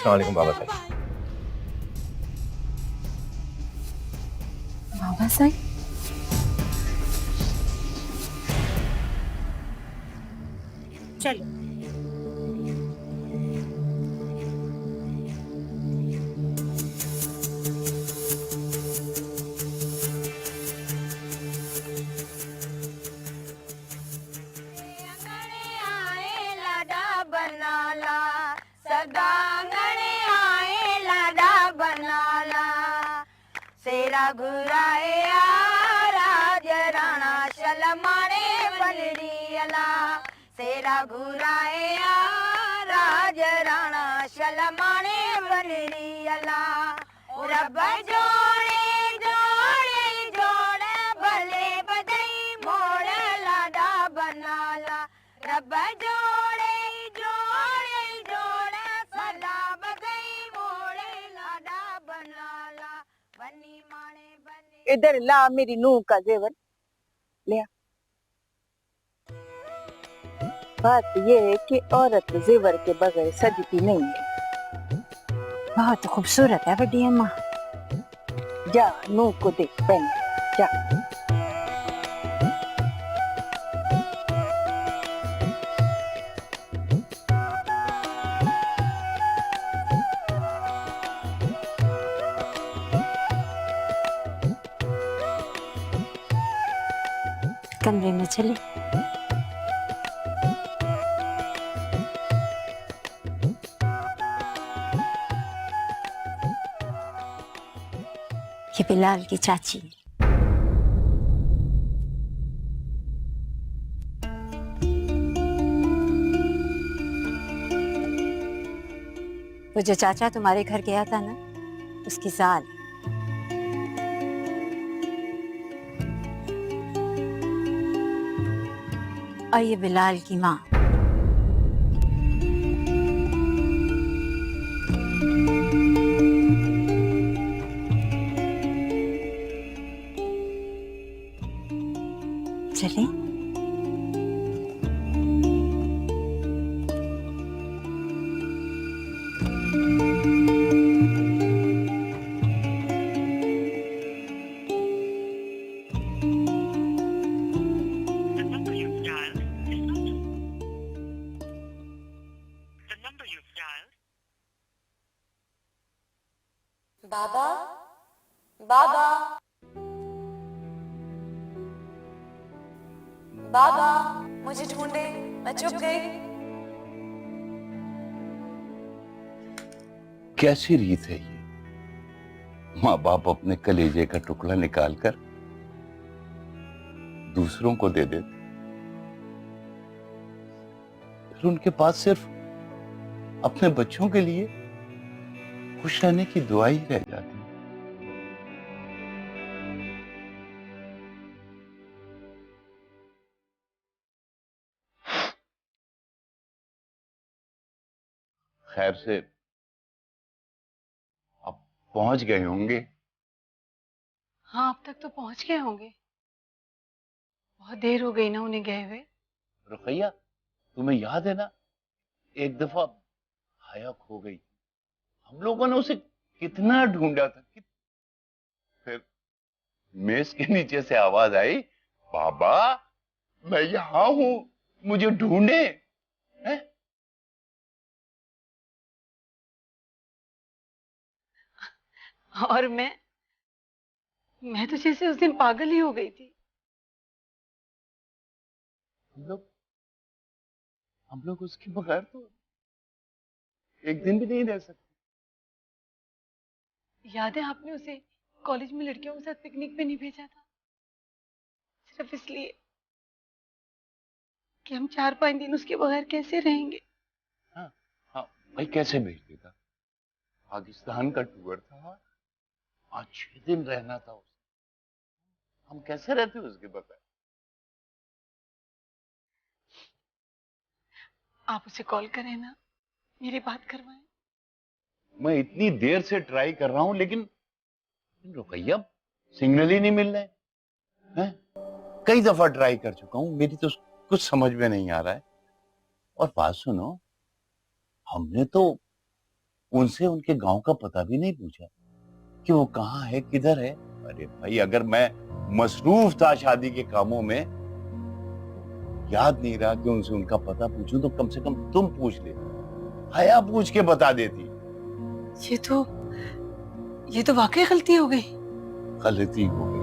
अस्सलाम वालेकुम बाबा साहब। बाबा साहब, चलो। घुराए राज राणा शलमाने बनरियला सेरा घुराए राज राणा शलमाने बनरियला रब जोड़े जोड़े जोड़े भले बदई मोड़ लाडा बनाला रब जोड़े जोड़े जोड़े सला बदई मोड़ लाडा बनाला बनी माने बने। इधर ला मेरी नूह का जेवर ले। बात ये है कि औरत जेवर के बगैर सजती नहीं है। बहुत खूबसूरत है बड़ी अम्मा। जा नूह को देख पहन जा। कमरे में चले। ये बिलाल की चाची है। वो जो चाचा तुम्हारे घर गया था ना, उसकी साल। और ये बिलाल की माँ। चले। बाबा, बाबा, बाबा, मुझे ढूंढे, मैं चुप गई। कैसी रीत है ये? माँ बाप अपने कलेजे का टुकड़ा निकालकर दूसरों को दे देते, फिर उनके पास सिर्फ अपने बच्चों के लिए खुश रहने की दुआ ही रह जाती है। खैर से अब पहुंच गए होंगे। हाँ, अब तक तो पहुंच गए होंगे। बहुत देर हो गई ना उन्हें गए हुए। रुकैया, तुम्हें याद है ना, एक दफा हया खो गई, हम लोगों ने उसे कितना ढूंढा था फिर मेज के नीचे से आवाज आई, बाबा मैं यहां हूं, मुझे ढूंढे। हैं? और मैं तो जैसे उस दिन पागल ही हो गई थी। हम लोग उसके बगैर तो एक दिन भी नहीं रह सकते। याद है आपने उसे कॉलेज में लड़कियों के साथ पिकनिक पे नहीं भेजा था, सिर्फ इसलिए कि हम 4-5 दिन उसके बगैर कैसे रहेंगे। हाँ हाँ भाई, कैसे भेज देता? पाकिस्तान का टूर था, 5-6 दिन रहना था उसे, हम कैसे रहते उसके बगैर? आप उसे कॉल करें ना, मेरी बात करवाएं। मैं इतनी देर से ट्राई कर रहा हूं, लेकिन रुकैया सिग्नल ही नहीं मिल रहे हैं। कई दफा ट्राई कर चुका हूं, मेरी तो कुछ समझ में नहीं आ रहा है। और बात सुनो, हमने तो उनसे उनके गांव का पता भी नहीं पूछा कि वो कहाँ है, किधर है। अरे भाई, अगर मैं मसरूफ था शादी के कामों में, याद नहीं रहा कि उनसे उनका पता पूछूं, तो कम से कम तुम पूछ ले, हया पूछ के बता देती। ये तो वाकई गलती हो गई। गलती हो गई।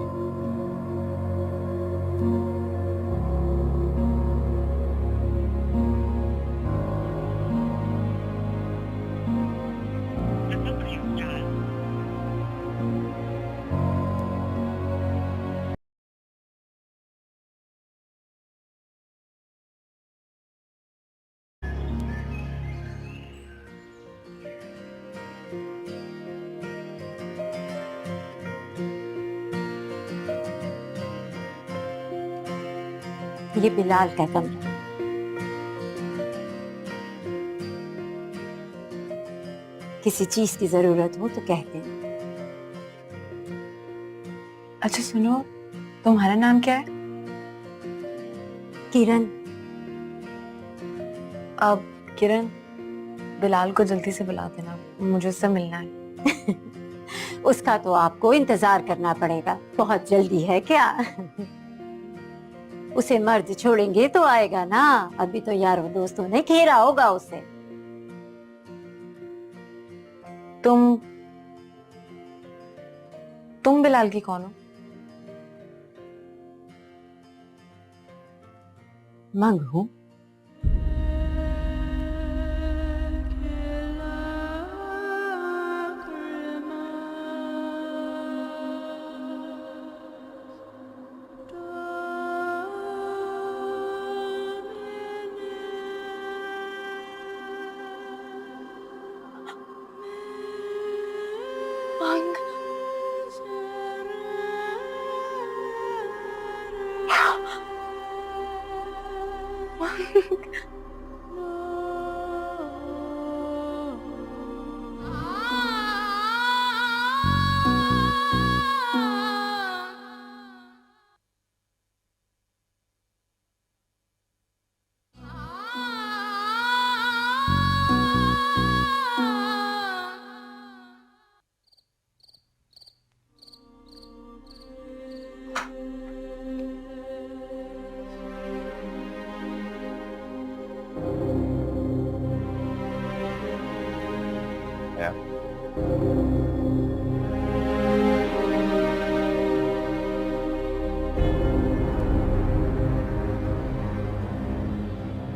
ये बिलाल का कमरा। किसी चीज की जरूरत हो तो कह देना। अच्छा सुनो, तुम्हारा नाम क्या है? किरण। अब किरण, बिलाल को जल्दी से बुला देना, मुझे उससे मिलना है। उसका तो आपको इंतजार करना पड़ेगा, बहुत जल्दी है क्या? उसे मर्द छोड़ेंगे तो आएगा ना, अभी तो यारों दोस्तों ने घेरा होगा उसे। तुम बिलाल की कौन हो? मंग हूं।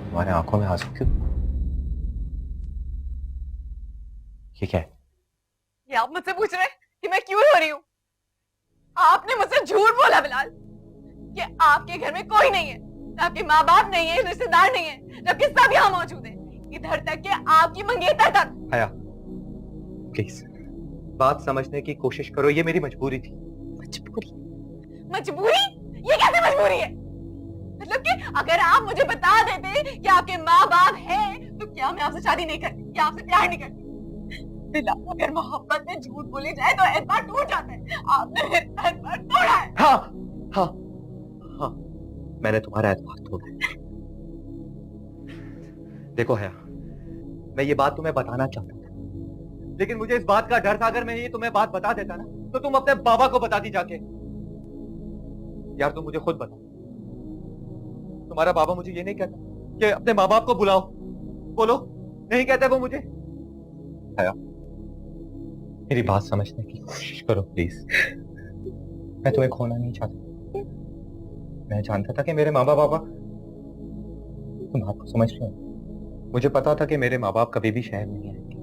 तुम्हारे आंखों में आंसू क्यों? ये क्या है? ये आप मुझसे पूछ रहे हैं कि मैं क्यों रो रही हूँ? आपने मुझसे झूठ बोला बिलाल कि आपके घर में कोई नहीं है, आपके माँ बाप नहीं है, रिश्तेदार नहीं है, जबकि सब यहाँ मौजूद है। इधर तक कि आपकी मंगेतर तक। हया, प्लीज बात समझने की कोशिश करो, ये मेरी मजबूरी थी। मजबूरी? मजबूरी? ये कैसे मजबूरी है? मतलब कि अगर आप मुझे बता देते कि आपके माँ बाप हैं, तो क्या मैं आपसे शादी नहीं करती, क्या आपसे प्यार नहीं करती? बिलाल, अगर मोहब्बत में झूठ बोली जाए तो एतबार टूट जाता है। आपने मेरा एतबार तोड़ा है। हाँ, हाँ, हाँ, मैंने तुम्हारा एतबार तोड़ा है। देखो हया, मैं ये बात तुम्हें बताना चाहता था, लेकिन मुझे इस बात का डर था, अगर मैं ये तुम्हें बात बता देता ना, तो तुम अपने बाबा को बताती जाके। यार तुम मुझे खुद बताओ, तुम्हारा बाबा मुझे ये नहीं कहता कि अपने माँ बाप को बुलाओ? बोलो, नहीं कहते वो मुझे? हया, मेरी बात समझने की कोशिश करो प्लीज। मैं तुम्हें खोना नहीं चाहता। मैं जानता था कि मेरे माँ बाबा, तुम बात को समझ रहे हो, मुझे पता था कि मेरे माँ बाप कभी भी शहर नहीं आएंगे,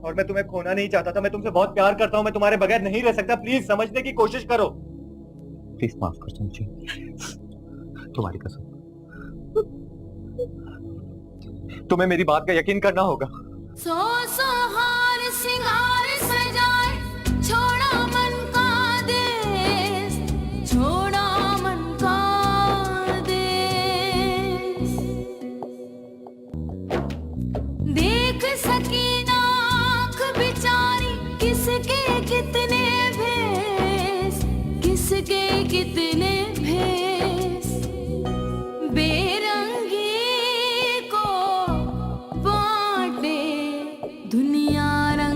और मैं तुम्हें खोना नहीं चाहता था। मैं तुमसे बहुत प्यार करता हूँ, मैं तुम्हारे बगैर नहीं रह सकता। प्लीज समझने की कोशिश करो। प्लीज माफ कर दो मुझे, तुम्हारी कसम। तुम्हें मेरी बात का यकीन करना होगा। सो हार सिंगार सजाए, छोड़ा मन का देश, छोड़ा मन का देश। देख सकी ना आँख बिचारी, किसके कितने भेष, किसके कितने भेष। बेरंगी को बांटे दुनिया रंग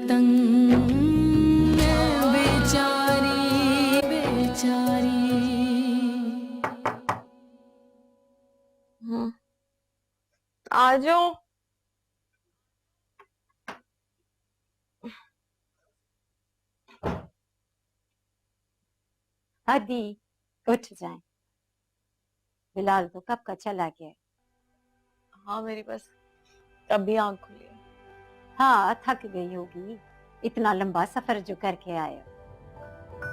पतंग बेचारी बेचारी। आ जाओ। हदी उठ जाए, बिलाल तो कब का चला गया है। हाँ मेरी बस तभी आंख खुली है। हाँ थक गई होगी, इतना लंबा सफर जो करके आए हो।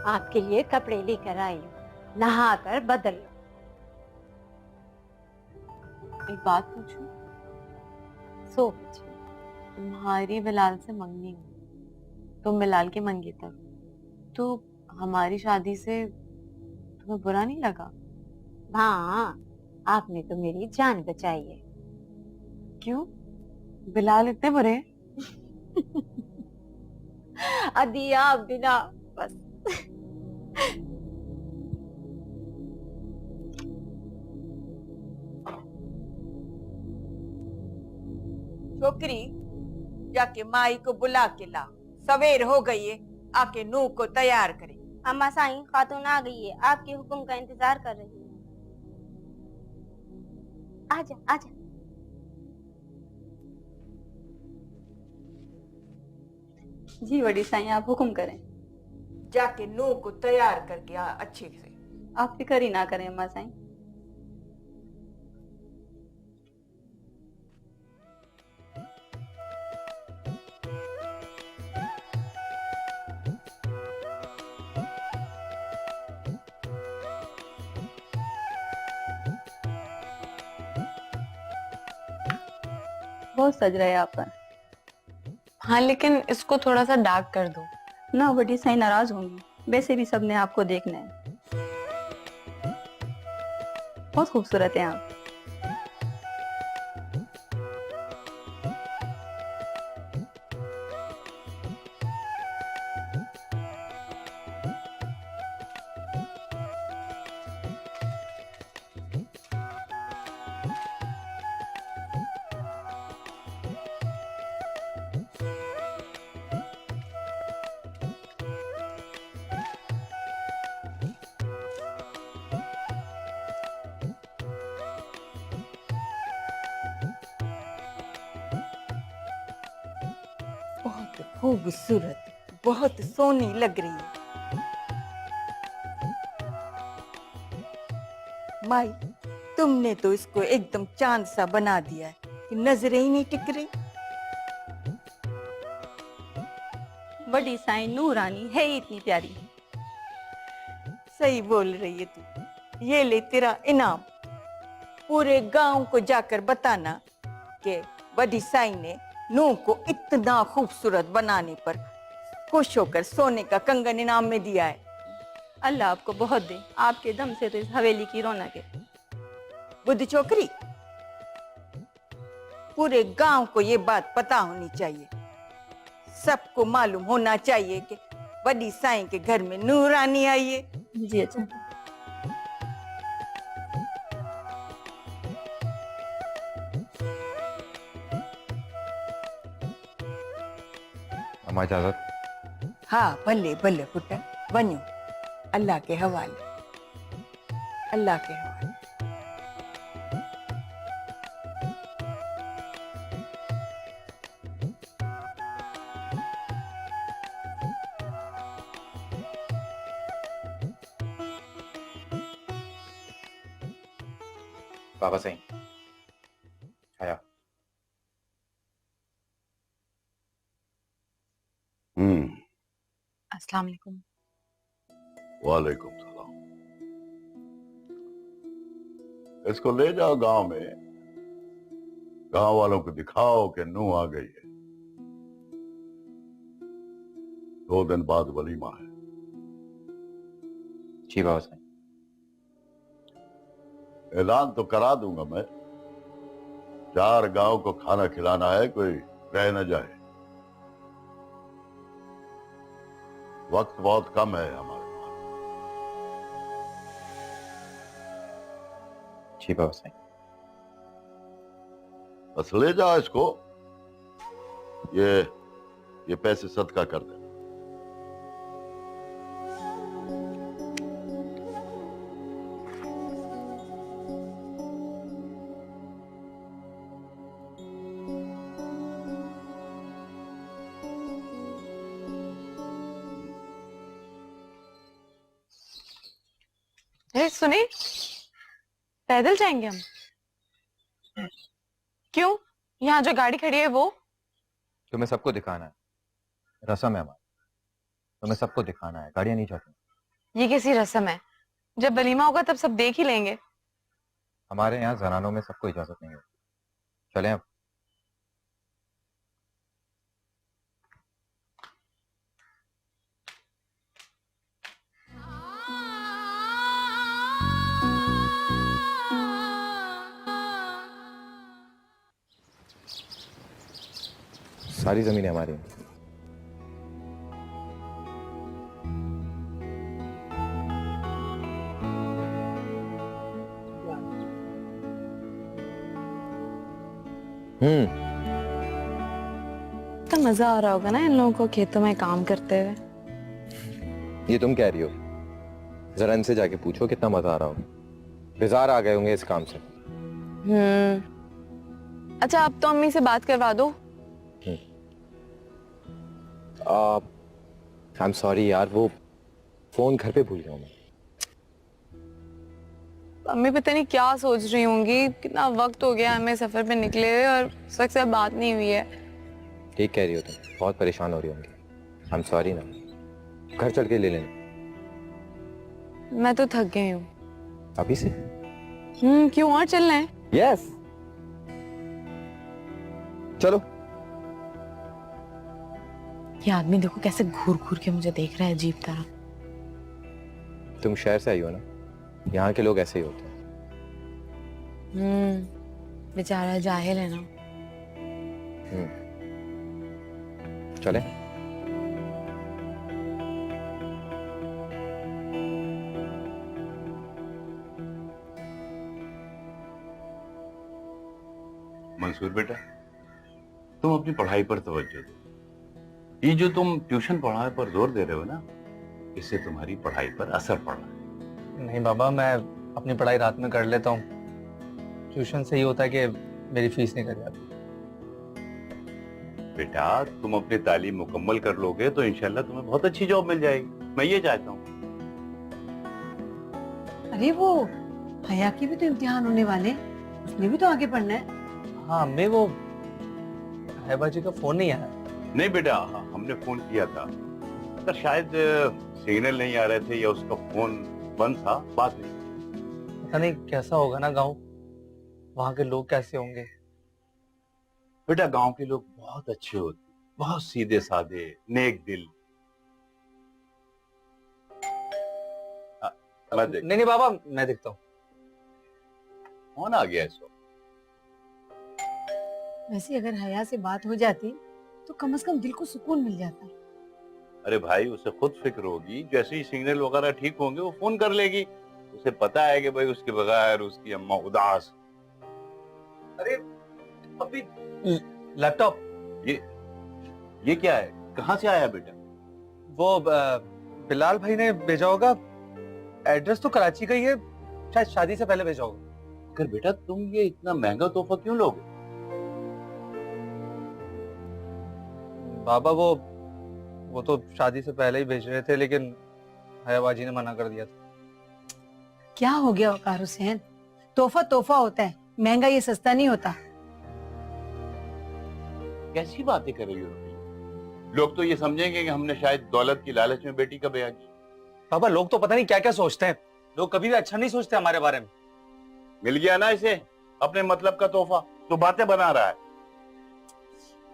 आपके लिए कपड़े लेकर आई हूँ, नहा कर बदल लो। एक बात पूछूं? सो पूछो। तुम्हारी बिलाल से मंगनी हुई, तुम बिलाल की मंगेतर, तो हमारी शादी से तुम्हें बुरा नहीं लगा? हाँ, आपने तो मेरी जान बचाई है। क्यों? बिलाल इतने बुरे? अदिया बिना बस। छोकरी, जाके माई को बुला के ला, सवेर हो गई है, आके नूह को तैयार करे। अम्मा साईं, खातून आ गई है, आपके हुक्म का इंतजार कर रही है। आजा आजा। जी बड़ी साईं, आप हुक्म करें। जाके नूह को तैयार करके आ अच्छे से। आप फिक्र ही ना करें अम्मा साईं। बहुत सज रहे हैं आप पर। हाँ लेकिन इसको थोड़ा सा डार्क कर दो ना, बड़ी साईं नाराज होंगी, वैसे भी सबने आपको देखना है। बहुत खूबसूरत हैं आप। बहुत खूबसूरत, बहुत सोनी लग रही है। माई, तुमने तो इसको एकदम चांद सा बना दिया है कि नजरें ही नहीं टिक रही। बड़ी साईं नूरानी है ही इतनी प्यारी। सही बोल रही है तू। ये ले तेरा इनाम। पूरे गांव को जाकर बताना कि बड़ी साईं ने नूह को इतना खूबसूरत बनाने पर खुश होकर सोने का कंगन इनाम में दिया है। अल्लाह आपको बहुत दे, आपके दम से तो इस हवेली की रौनक है। बुद्ध छोकरी, पूरे गांव को ये बात पता होनी चाहिए, सबको मालूम होना चाहिए कि बड़ी साईं के घर में नूरानी आई है। जी अच्छा। अम्मा इजाजत। हाँ भले भले पुत्र, बनो अल्लाह के हवाले, अल्लाह के हवाले। बाबा सही आया। अस्सलाम वालेकुम। वालेकुम सलाम। इसको ले जाओ गांव में, गांव वालों को दिखाओ कि नूह आ गई है। 2 दिन बाद वलीमा है। जी बाबा सही। ऐलान तो करा दूंगा मैं, 4 गांव को खाना खिलाना है, कोई रह न जाए। वक्त बहुत कम है हमारे पास। जी बाबा सही। बस ले जाओ इसको, ये ये पैसे सदका कर दे। सुने, पैदल जाएंगे हम? क्यों? यहाँ जो गाड़ी खड़ी है वो? तुम्हें सबको दिखाना है, रस्म है हमारी। तुम्हें सबको दिखाना है, गाड़ियां नहीं जाती। ये कैसी रस्म है? जब वलीमा होगा तब सब देख ही लेंगे। हमारे यहाँ जनानों में सबको इजाजत नहीं होती। चलें अब। सारी जमीनें हमारी हैं। तो मजा आ रहा होगा ना इन लोगों को खेतों में काम करते हुए। ये तुम कह रही हो, जरा इनसे जाके पूछो कितना मजा आ रहा होगा। बेजार आ गए होंगे इस काम से। अच्छा, अब तो अम्मी से बात करवा दो। आई एम सॉरी यार, वो फोन घर पे भूल गया हूं मैं। अम्मी पता नहीं क्या सोच रही होंगी, कितना वक्त हो गया हमें सफर पे निकले हुए और उस वक्त से बात नहीं हुई है। ठीक कह रही हो तुम, बहुत परेशान हो रही होंगी। आई एम सॉरी ना, घर चल के ले लेना। मैं तो थक गई हूँ अभी से। क्यों, और चलना है? यस चलो। ये आदमी देखो कैसे घूर घूर के मुझे देख रहा है अजीब तरह। तुम शहर से आई हो ना, यहाँ के लोग ऐसे ही होते हैं। बेचारा जाहिल है ना। चले। मंसूर बेटा, तुम अपनी पढ़ाई पर तवज्जो दो। ये जो तुम ट्यूशन पढ़ाने पर जोर दे रहे हो ना, इससे तुम्हारी पढ़ाई पर असर पड़ रहा है। नहीं बाबा, मैं अपनी पढ़ाई रात में कर लेता हूँ। ट्यूशन से ही होता है कि मेरी फीस नहीं कट जाती। बेटा, तुम अपनी तालीम मुकम्मल कर लोगे तो इंशाल्लाह तुम्हें बहुत अच्छी जॉब मिल जाएगी। मैं ये चाहता हूँ। अरे वो हया की भी तो इम्तिहान होने वाले, उसने भी तो आगे पढ़ना है। हाँ अम्मी, वो हैबा जी का फोन नहीं आया। नहीं बेटा, हमने फोन किया था, पर शायद सिग्नल नहीं आ रहे थे या उसका फोन बंद था, बात नहीं। पता नहीं कैसा होगा ना गांव, वहाँ के लोग कैसे होंगे। बेटा, गांव के लोग बहुत अच्छे होते, बहुत सीधे साधे, नेक दिल। नहीं बाबा, मैं देखता हूँ। कौन आ गया इस वक्त? वैसे अगर हया से बात हो जाती तो कम से कम दिल को सुकून मिल जाता। अरे भाई, उसे खुद फिक्र होगी, जैसे ही सिग्नल वगैरह ठीक होंगे वो फोन कर लेगी। उसे पता है कि भाई उसके बगैर उसकी अम्मा उदास। अरे अभी लैपटॉप, ये क्या है? कहाँ से आया बेटा? वो बिलाल भाई ने भेजा होगा। एड्रेस तो कराची का ही है, शायद शादी से पहले भेजा होगा। अगर बेटा तुम ये इतना महंगा तोहफा क्यों लोगे? बाबा वो तो शादी से पहले ही भेज रहे थे, लेकिन हयाबाजी ने मना कर दिया था। क्या हो गया वकार हुसैन, तोहफा तोहफा होता है, महंगा ये सस्ता नहीं होता। कैसी बातें कर रही हो? लोग तो ये समझेंगे कि हमने शायद दौलत की लालच में बेटी का ब्याह किया। बाबा, लोग तो पता नहीं क्या क्या सोचते हैं। लोग कभी भी अच्छा नहीं सोचते हमारे बारे में। मिल गया ना इसे अपने मतलब का तोहफा, तो बातें बना रहा है।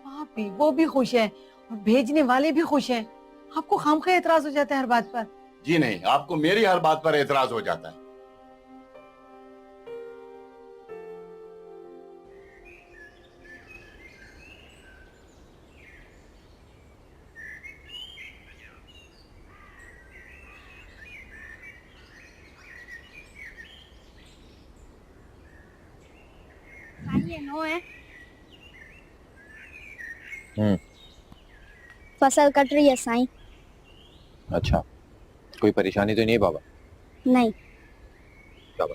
भाभी वो भी खुश है और भेजने वाले भी खुश हैं। आपको खामखा एतराज हो जाता है हर बात पर। जी नहीं, आपको मेरी हर बात पर एतराज हो जाता है। नो है। फसल कट रही है साईं। अच्छा, कोई परेशानी तो नहीं है बाबा? नहीं। बाबा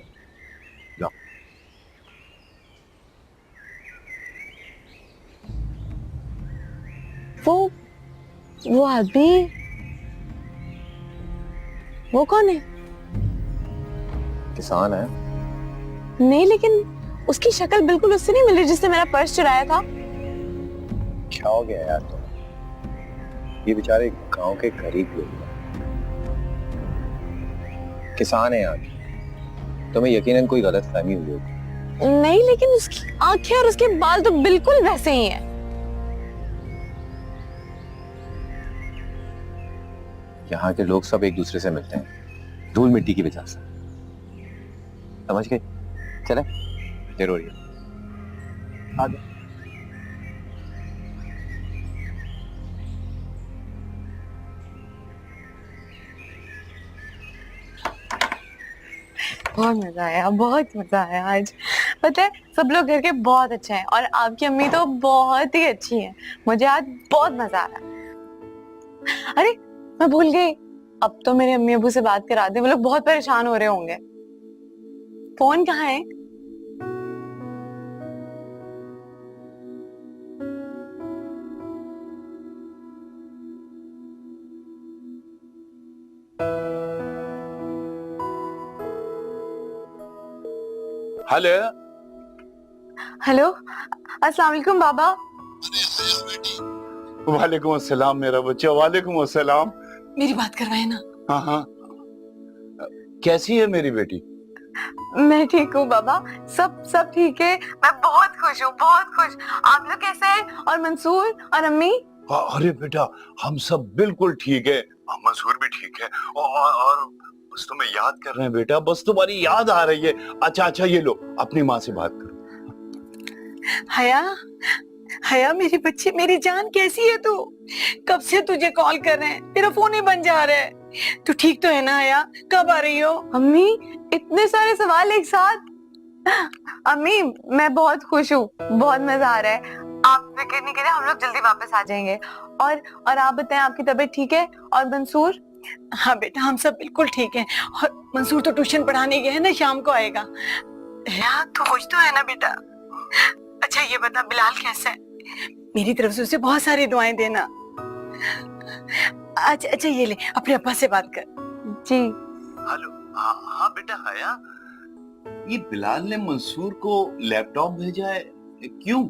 जाओ। वो आदमी, वो कौन है? किसान है। नहीं, लेकिन उसकी शक्ल बिल्कुल उससे नहीं मिल रही जिसने मेरा पर्स चुराया था। क्या हो गया यार तुम? ये बेचारे गांव के गरीब लोग हैं। किसान है यार, तुम्हें यकीनन कोई गलत फहमी हुई होगी। नहीं, लेकिन उसकी आंखें और उसके बाल तो बिल्कुल वैसे ही हैं। यहाँ के लोग सब एक दूसरे से मिलते हैं, धूल मिट्टी की वजह से। समझ गए? चले, देर हो रही है। आगे। बहुत मजा आया, बहुत मजा आया आज। पता है, सब लोग घर के बहुत अच्छे हैं और आपकी अम्मी तो बहुत ही अच्छी है। मुझे आज बहुत मजा आया। अरे मैं भूल गई, अब तो मेरे अम्मी अबू से बात करा दे, वो लोग बहुत परेशान हो रहे होंगे। फोन कहाँ है? हेलो हेलो, अस्सलाम वालेकुम बाबा। वालेकुम अस्सलाम मेरा बच्चा, वालेकुम अस्सलाम। मेरी बात करवाए ना। हाँ हाँ, कैसी है मेरी बेटी? मैं ठीक हूँ बाबा, सब ठीक है। मैं बहुत खुश हूँ, बहुत खुश। आप लोग कैसे हैं? और मंसूर और अम्मी? अरे बेटा, हम सब बिल्कुल ठीक है। मंसूर भी ठीक है और बस तुम्हें याद कर रहे हैं बेटा, बस तुम्हारी याद आ रही है। अच्छा, ये लो, अपनी माँ से बात करो। हया, हया मेरी बच्ची, मेरी जान, कैसी है तू? कब से तुझे कॉल कर रहे हैं, तेरा फोन ही बंद जा रहा है। तू ठीक तो है ना हया? कब आ रही हो? अम्मी, इतने सारे सवाल एक साथ। अम्मी, मैं बहुत खुश हूँ, बहुत मजा आ रहा है। आप फिक्र नहीं करें, हम लोग जल्दी वापस आ जाएंगे। और आप बताएं, आपकी तबीयत ठीक है? और मंसूर? हाँ बेटा, हम सब बिल्कुल ठीक हैं। और मंसूर तो ट्यूशन पढ़ाने गया है ना, शाम को आएगा। हया, तू खुश तो है ना बेटा? अच्छा ये बता, बिलाल कैसा है? मेरी तरफ से उसे बहुत सारी दुआएं देना। अच्छा ये ले, अपने अब्बा से बात कर। जी। हेलो, हाँ बेटा हया, ये बिलाल ने मंसूर को लैपटॉप भेजा है, क्यों?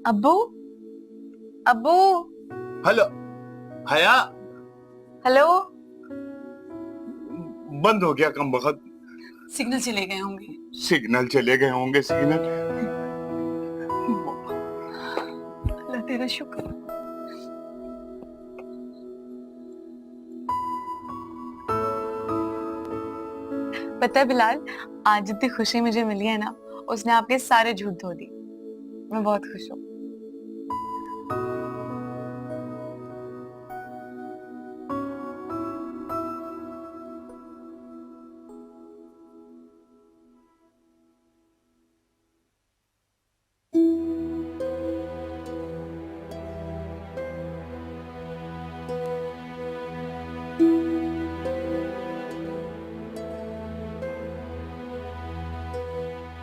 अब्बू, अब्बू। हेलो हया। हेलो। बंद हो गया कम वक्त। सिग्नल चले गए होंगे। सिग्नल चले गए होंगे, सिग्नल। अल्लाह तेरा शुक्र। पता है बिलाल, आज जितनी खुशी मुझे मिली है ना, उसने आपके सारे झूठ धो दिए। मैं बहुत खुश हूँ।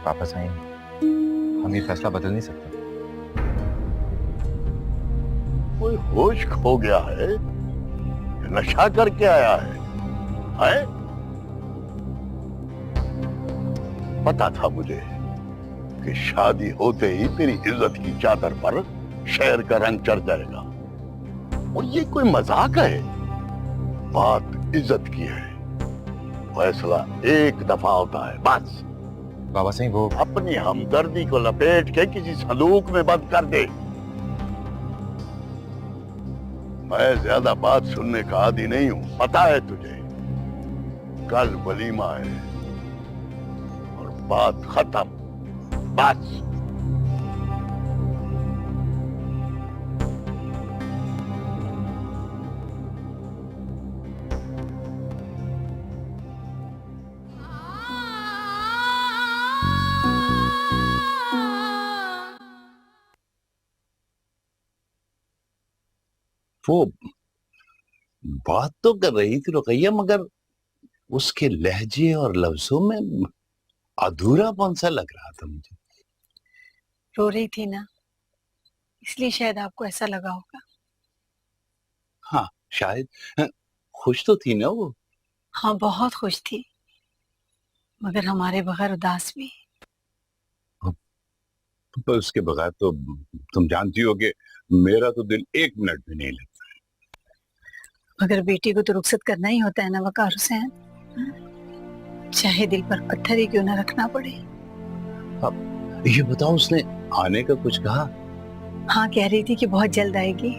वापस आएंगे, हम ये फैसला बदल नहीं सकते। कोई होश खो गया है, नशा करके आया है? पता था मुझे कि शादी होते ही तेरी इज्जत की चादर पर शहर का रंग चढ़ जाएगा। और ये कोई मजाक है? बात इज्जत की है, फैसला एक दफा होता है बस। बाबा सिंह, वो अपनी हमदर्दी को लपेट के किसी संदूक में बंद कर दे। मैं ज्यादा बात सुनने का आदी नहीं हूं, पता है तुझे। कल वलीमा है और बात खत्म, बस। वो बात तो कर रही थी रुकैया, मगर उसके लहजे और लफ्जों में अधूरापन सा लग रहा था मुझे। रो रही थी ना, इसलिए शायद आपको ऐसा लगा होगा। हाँ शायद। खुश तो थी ना वो? हाँ बहुत खुश थी, मगर हमारे बगैर उदास भी। पर उसके बगैर तो तुम जानती हो कि मेरा तो दिल 1 मिनट भी नहीं लगता। मगर बेटी को तो रुखसत करना ही होता है ना वकार हुसैन, चाहे दिल पर पत्थर ही क्यों ना रखना पड़े। अब ये बताओ, उसने आने का कुछ कहा? हाँ कह रही थी कि बहुत जल्द आएगी।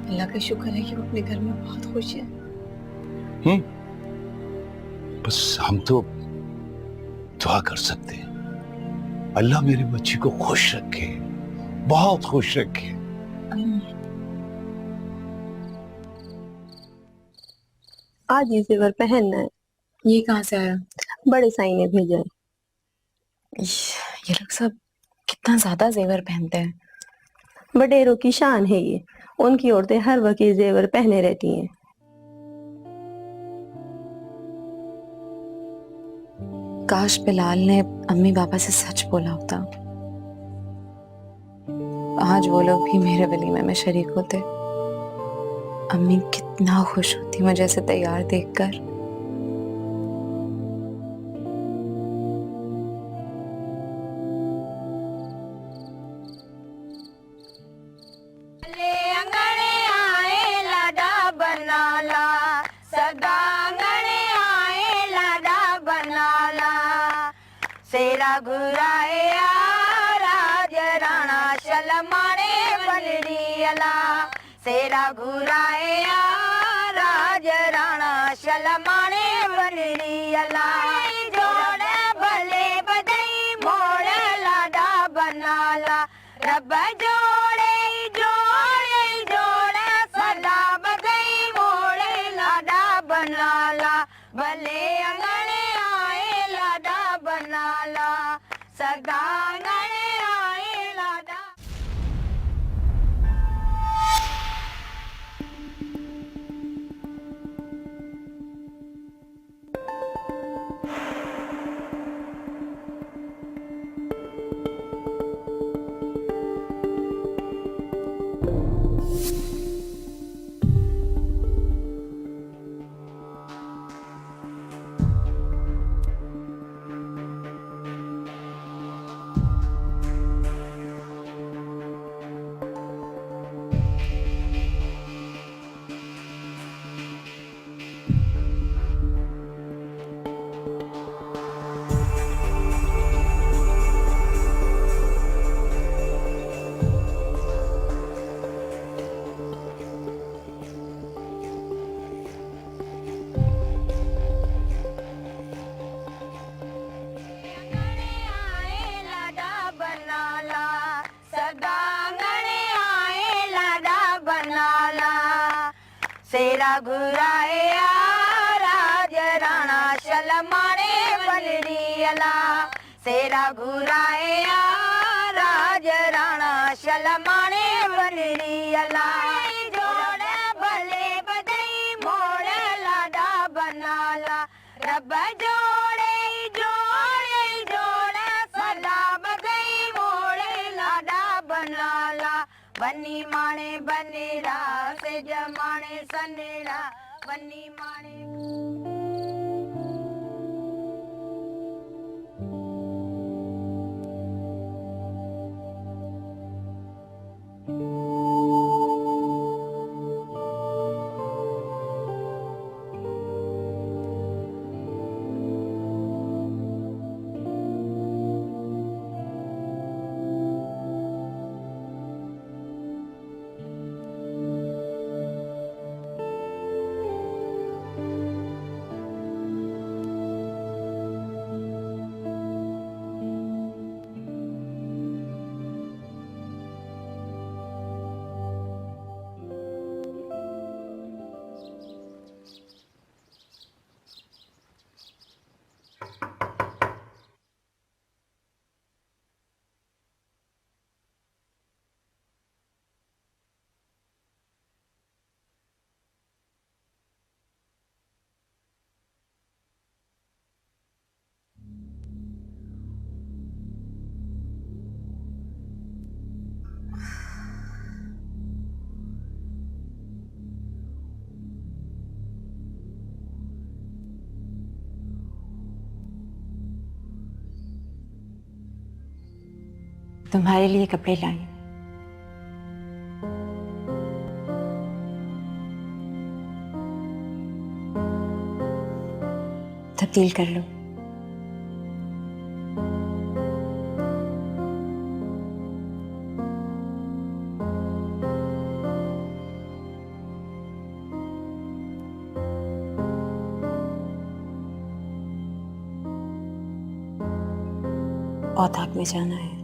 अल्लाह का शुक्र है कि वो अपने घर में बहुत खुश है। बस हम तो दुआ कर सकते हैं, अल्लाह मेरी बच्ची को खुश रखे, बहुत खुश रखे। आज ये जेवर पहनना है। ये कहाँ से आया? बड़े साई ने भेजा है। ये लोग सब कितना ज्यादा जेवर पहनते हैं। बडेरों की शान है ये, उनकी औरतें हर वक्त ये जेवर पहने रहती हैं। काश बिलाल ने अम्मी पापा से सच बोला होता, आज वो लोग भी मेरे वलीमे में शरीक होते। अम्मी कितना खुश होती मुझे ऐसे तैयार देखकर। सेरा घुराए राज राणा शलमाने बनरी अला, सेरा घुराए राज राणा शलमाने बनरी अला। जोड़ भले बदई मोड़ लाडा बनाला, रब जोड़े जोड़े जोड़ सदा बदई मोड़ लाडा बनाला। भले अंगने आए लाडा बनाला, सदा अंगने आए लाडा। सेरा घुराए राज राणा शलमाने बनरी अला, सेरा घुराए राज राणा शलमाने बनरी अला। जोड़ भले बदई मोड़ लाडा बनाला, रब जोड़े जोड़े जोड़ सदा बदई मोड़ लाडा बनाला। बनी माणे बनेरा से जमाने सनेरा, बनी माणे। तुम्हारे लिए कपड़े लाई। तब्दील कर लो। औताक में जाना है।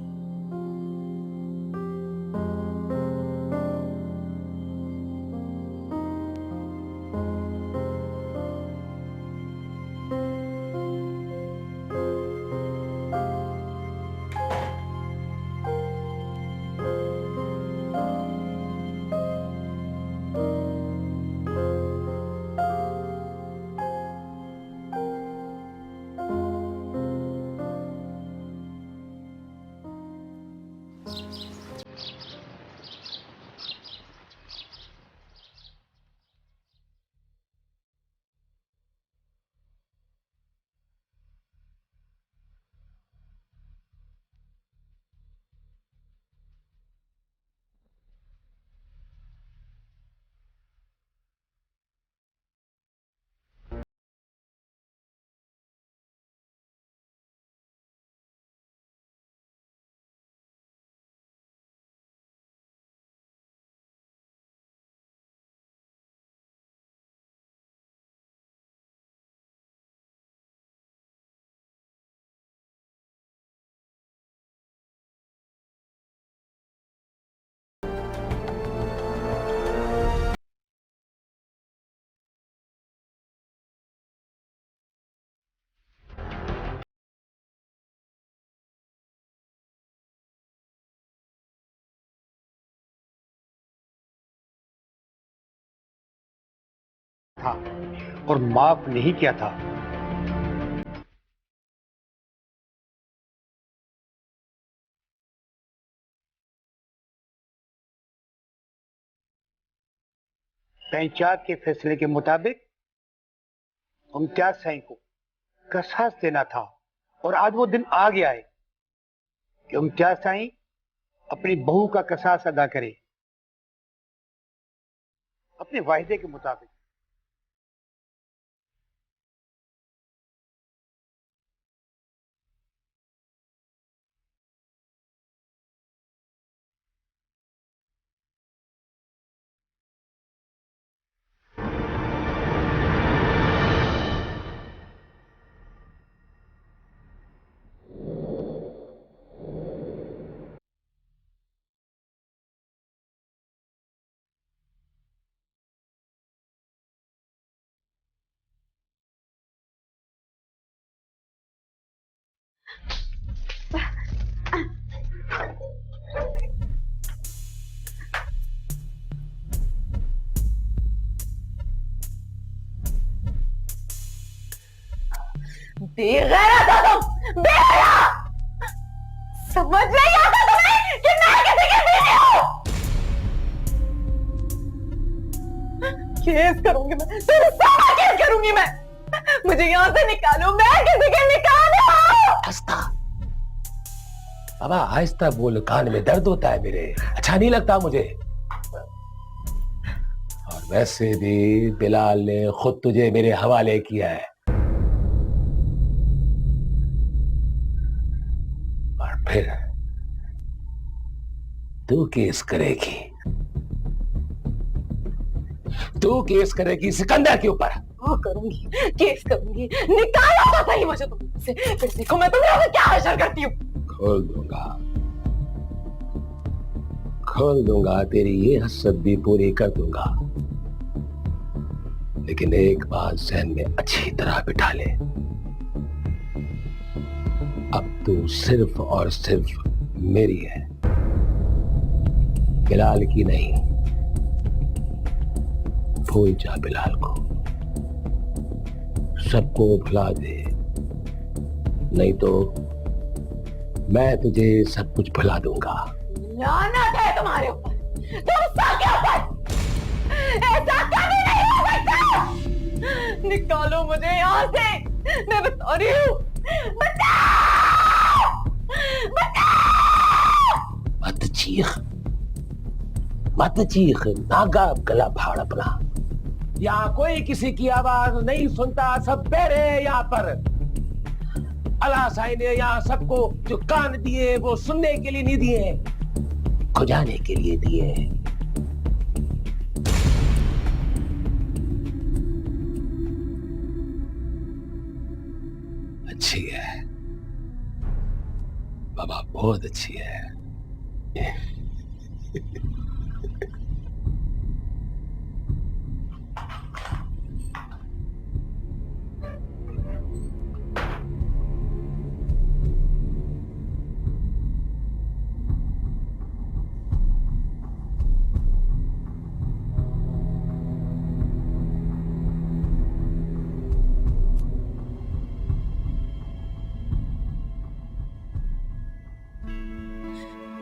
था और माफ नहीं किया था। पंचायत के फैसले के मुताबिक मुमताज साईं को कसास देना था और आज वो दिन आ गया है कि मुमताज साईं अपनी बहू का कसास अदा करे अपने वायदे के मुताबिक। बेगैरत हो तुम, बेगैरत! समझ नहीं आता तुम्हें कि मैं किसी की बीवी हूँ? केस करूंगी मैं, तेरे सारा केस करूंगी मैं। मुझे यहाँ से निकालो, मैं किसी के निकालो। आहिस्ता बाबा, आहिस्ता बोल, कान में दर्द होता है मेरे, अच्छा नहीं लगता मुझे। और वैसे भी बिलाल ने खुद तुझे मेरे हवाले किया है और फिर तू केस करेगी, तू केस करेगी सिकंदर के ऊपर। हाँ करूंगी, केस करूंगी, निकालो तो सही मुझे तुमसे, फिर देखो मैं तुम्हें क्या हशर करती हूँ। खोल दूंगा, खोल दूंगा, तेरी ये हसरत भी पूरी कर दूंगा। लेकिन एक बात जहन में अच्छी तरह बिठा ले, अब तू सिर्फ और सिर्फ मेरी है, बिलाल की नहीं। भूल जा बिलाल को, सबको भुला दे, नहीं तो मैं तुझे सब कुछ भुला दूंगा। लानत है तुम्हारे ऊपर, तुम सबके ऊपर, ऐसा कभी नहीं हो सकता। निकालो मुझे यहाँ से, मैं बता रही हूँ, बचाओ! बचाओ! चीख, मत चीख, नागा गला फाड़ अपना। यहाँ कोई किसी की आवाज नहीं सुनता, सब बहरे हैं यहाँ पर। अल्लाह साईं ने यहाँ सबको जो कान दिए वो सुनने के लिए नहीं दिए, खुजाने के लिए दिए। अच्छी है बाबा, बहुत अच्छी है।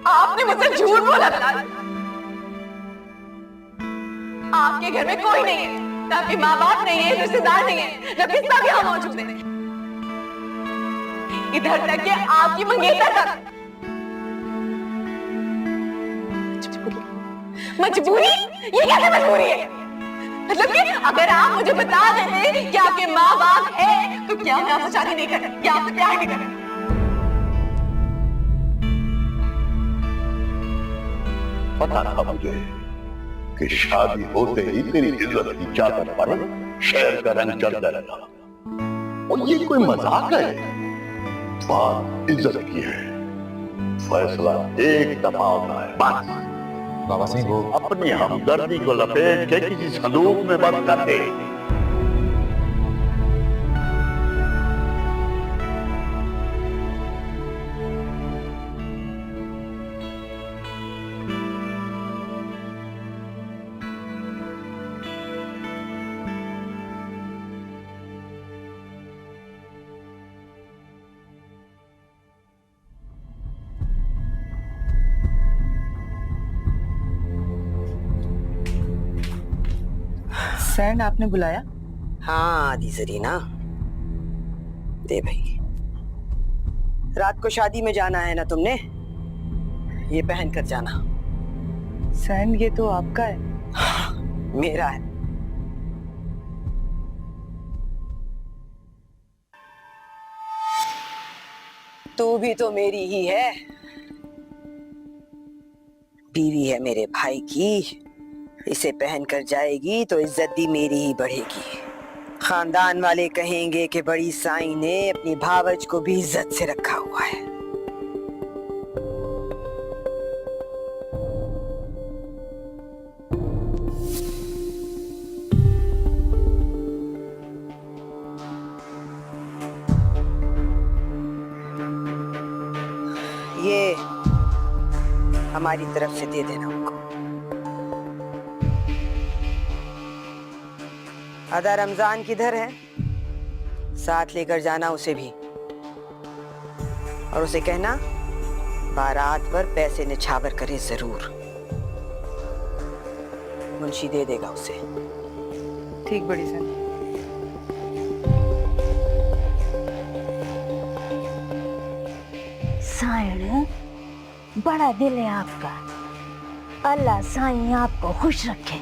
आपने मुझसे झूठ बोला बिलाल। आपके घर में कोई नहीं है, ना आपके माँ बाप नहीं है, रिश्तेदार नहीं है, ना किस्सा भी यहाँ मौजूद है। इधर तक कि आपकी मंगेतर तक। मजबूरी? ये कैसे मजबूरी है? मतलब कि अगर आप मुझे बता देते कि आपके माँ बाप है, तो क्या मैं आपसे शादी नहीं करती या आपसे प्यार नहीं करती? पता था मुझे कि शादी होते ही तेरी इज्जत की चादर पर शहर का रंग चढ़ जाएगा। और ये कोई मजाक है? बात इज्जत की है, फैसला एक दफा होता है बस। बाबा सिंह वो अपनी हमदर्दी को लपेट के किसी संदूक में बंद कर दे। सैंड आपने बुलाया? हाँ आदि जरीना, दे भाई। रात को शादी में जाना है ना तुमने, ये पहन कर जाना। सैंड ये तो आपका है। मेरा है। तू भी तो मेरी ही है, बीवी है मेरे भाई की। इसे पहनकर जाएगी तो इज्जत भी मेरी ही बढ़ेगी। खानदान वाले कहेंगे कि बड़ी साईं ने अपनी भावज को भी इज्जत से रखा हुआ है। ये हमारी तरफ से दे देना उनको। आधा रमजान किधर है, साथ लेकर जाना उसे भी। और उसे कहना बारात पर पैसे निछावर करे जरूर, मुंशी दे देगा उसे। ठीक बड़ी सन। साईं बड़ा दिल है आपका, अल्लाह साईं आपको खुश रखे।